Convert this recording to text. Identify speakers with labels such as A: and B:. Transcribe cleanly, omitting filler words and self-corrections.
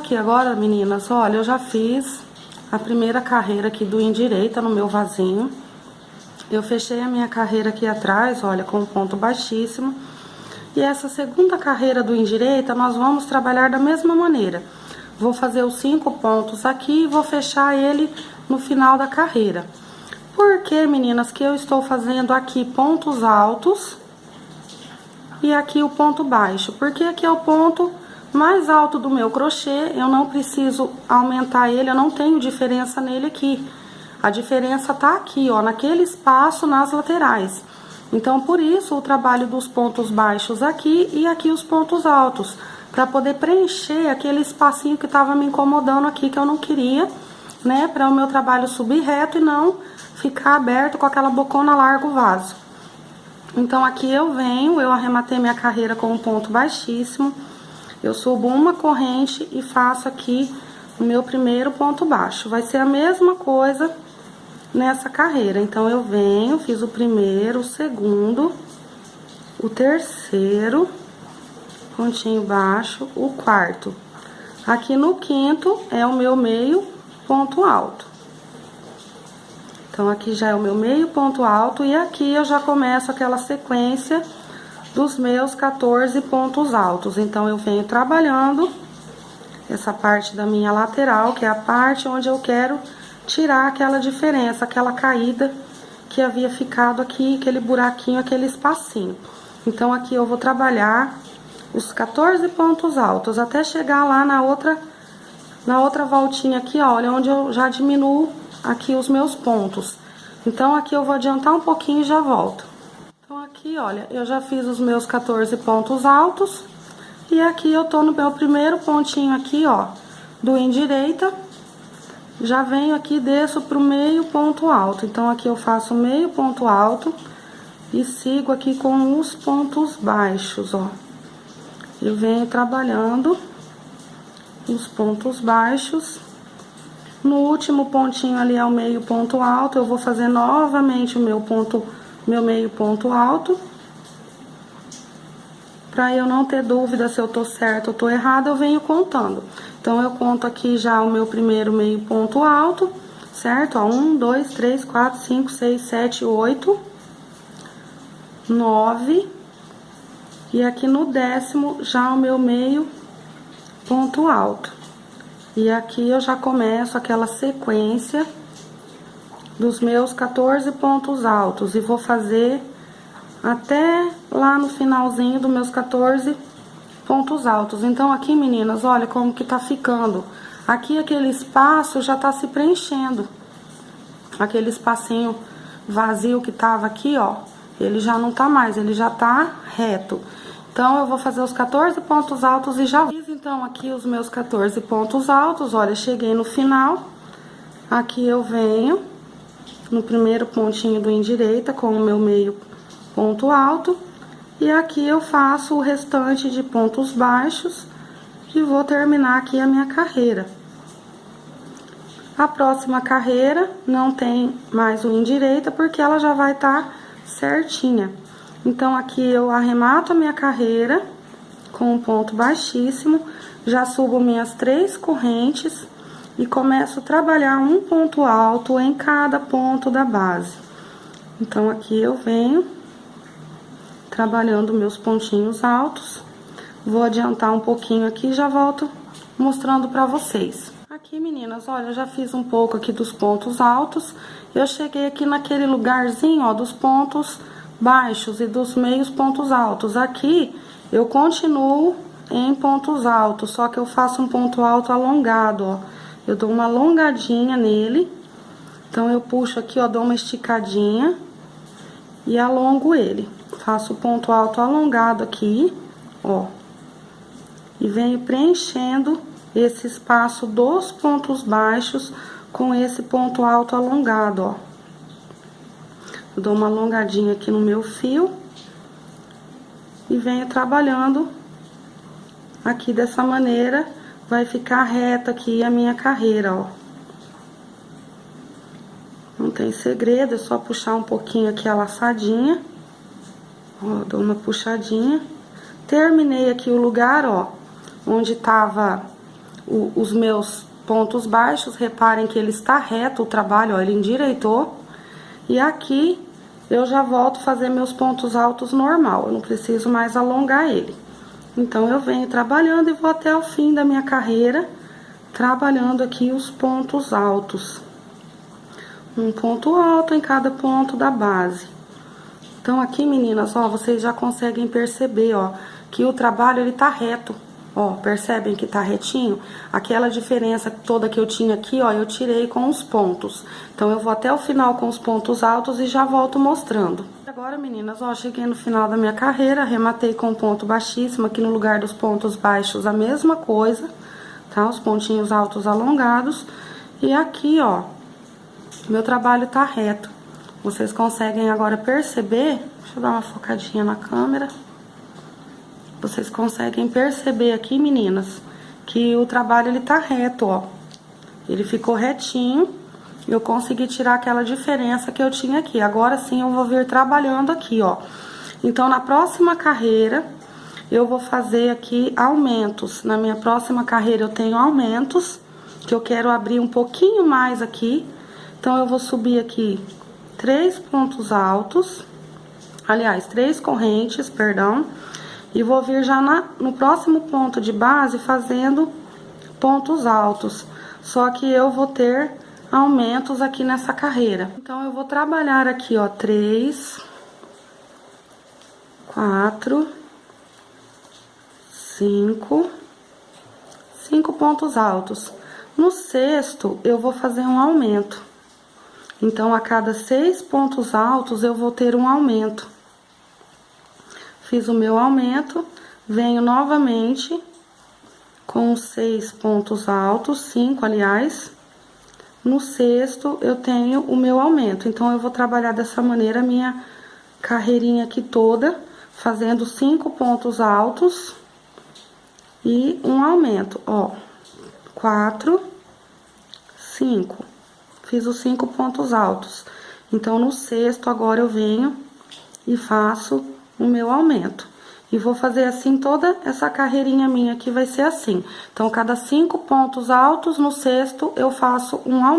A: aqui agora, meninas, olha, eu já fiz a primeira carreira aqui do endireita no meu vasinho. Eu fechei a minha carreira aqui atrás, olha, com um ponto baixíssimo. E essa segunda carreira do endireita, nós vamos trabalhar da mesma maneira. Vou fazer os 5 pontos aqui e vou fechar ele no final da carreira. Por que, meninas, que eu estou fazendo aqui pontos altos e aqui o ponto baixo? Porque aqui é o ponto mais alto do meu crochê, eu não preciso aumentar ele, eu não tenho diferença nele aqui. A diferença tá aqui, ó, naquele espaço nas laterais. Então, por isso, o trabalho dos pontos baixos aqui e aqui os pontos altos, para poder preencher aquele espacinho que tava me incomodando aqui, que eu não queria, né, para o meu trabalho subir reto e não ficar aberto com aquela bocona larga o vaso. Então, aqui eu venho, eu arrematei minha carreira com um ponto baixíssimo, eu subo uma corrente e faço aqui o meu primeiro ponto baixo. Vai ser a mesma coisa nessa carreira. Então, eu venho, fiz o primeiro, o segundo, o terceiro, pontinho baixo, o quarto. Aqui no quinto é o meu meio ponto alto. Então, aqui já é o meu meio ponto alto e aqui eu já começo aquela sequência dos meus 14 pontos altos. Então, eu venho trabalhando essa parte da minha lateral, que é a parte onde eu quero tirar aquela diferença, aquela caída que havia ficado aqui, aquele buraquinho, aquele espacinho. Então, aqui eu vou trabalhar os 14 pontos altos, até chegar lá na outra voltinha aqui, ó, olha, onde eu já diminuo aqui os meus pontos. Então, aqui eu vou adiantar um pouquinho e já volto. Então, aqui, olha, eu já fiz os meus 14 pontos altos. E aqui eu tô no meu primeiro pontinho aqui, ó, do endireita. Já venho aqui, desço pro meio ponto alto. Então, aqui eu faço meio ponto alto e sigo aqui com os pontos baixos, ó. Eu venho trabalhando os pontos baixos. No último pontinho ali é o meio ponto alto, eu vou fazer novamente o meu meio ponto alto. Pra eu não ter dúvida se eu tô certo ou tô errado, eu venho contando. Então, eu conto aqui já o meu primeiro meio ponto alto, certo? Ó, 1, 2, 3, 4, 5, 6, 7, 8, 9. E aqui no 10º já o meu meio ponto alto. E aqui eu já começo aquela sequência dos meus 14 pontos altos. E vou fazer até lá no finalzinho dos meus 14 pontos altos. Então, aqui, meninas, olha como que tá ficando. Aqui, aquele espaço já tá se preenchendo. Aquele espacinho vazio que tava aqui, ó, ele já não tá mais, ele já tá reto. Então, eu vou fazer os 14 pontos altos e já fiz, então, aqui os meus 14 pontos altos. Olha, cheguei no final. Aqui eu venho no primeiro pontinho do endireita com o meu meio ponto alto. E aqui eu faço o restante de pontos baixos e vou terminar aqui a minha carreira. A próxima carreira não tem mais o endireita porque ela já vai estar certinha. Então, aqui eu arremato a minha carreira com um ponto baixíssimo, já subo minhas 3 correntes e começo a trabalhar um ponto alto em cada ponto da base. Então, aqui eu venho trabalhando meus pontinhos altos. Vou adiantar um pouquinho aqui e já volto mostrando pra vocês. Aqui, meninas, olha, eu já fiz um pouco aqui dos pontos altos. Eu cheguei aqui naquele lugarzinho, ó, dos pontos baixos e dos meios pontos altos. Aqui, eu continuo em pontos altos, só que eu faço um ponto alto alongado, ó. Eu dou uma alongadinha nele. Então, eu puxo aqui, ó, dou uma esticadinha e alongo ele. Faço o ponto alto alongado aqui, ó. E venho preenchendo esse espaço dos pontos baixos com esse ponto alto alongado, ó. Eu dou uma alongadinha aqui no meu fio e venho trabalhando aqui dessa maneira. Vai ficar reta aqui a minha carreira, ó. Não tem segredo, é só puxar um pouquinho aqui a laçadinha. Ó, dou uma puxadinha. Terminei aqui o lugar, ó, onde tava os meus pontos baixos. Reparem que ele está reto, o trabalho, ó, ele endireitou. E aqui eu já volto a fazer meus pontos altos normal, eu não preciso mais alongar ele. Então, eu venho trabalhando e vou até o fim da minha carreira, trabalhando aqui os pontos altos. Um ponto alto em cada ponto da base. Então, aqui, meninas, ó, vocês já conseguem perceber, ó, que o trabalho, ele tá reto. Ó, percebem que tá retinho? Aquela diferença toda que eu tinha aqui, ó, eu tirei com os pontos. Então, eu vou até o final com os pontos altos e já volto mostrando. Agora, meninas, ó, cheguei no final da minha carreira, arrematei com ponto baixíssimo, aqui no lugar dos pontos baixos a mesma coisa, tá? Os pontinhos altos alongados. E aqui, ó, meu trabalho tá reto. Vocês conseguem agora perceber, deixa eu dar uma focadinha na câmera. Vocês conseguem perceber aqui, meninas, que o trabalho, ele tá reto, ó. Ele ficou retinho. Eu consegui tirar aquela diferença que eu tinha aqui. Agora sim, eu vou vir trabalhando aqui, ó. Então, na próxima carreira, eu vou fazer aqui aumentos. Na minha próxima carreira, eu tenho aumentos, que eu quero abrir um pouquinho mais aqui. Então, eu vou subir aqui 3 pontos altos. Aliás, 3 correntes, perdão. E vou vir já no próximo ponto de base fazendo pontos altos. Só que eu vou ter aumentos aqui nessa carreira. Então, eu vou trabalhar aqui, ó, 3, 4, 5 pontos altos. No sexto, eu vou fazer um aumento. Então, a cada 6 pontos altos, eu vou ter um aumento. Fiz o meu aumento, venho novamente com 6 pontos altos, 5, aliás. No sexto, eu tenho o meu aumento. Então, eu vou trabalhar dessa maneira a minha carreirinha aqui toda, fazendo 5 pontos altos e um aumento, ó. 4, 5. Fiz os 5 pontos altos. Então, no sexto, agora eu venho e faço o meu aumento. E vou fazer assim toda essa carreirinha minha aqui vai ser assim. Então, cada 5 pontos altos no sexto eu faço um aumento.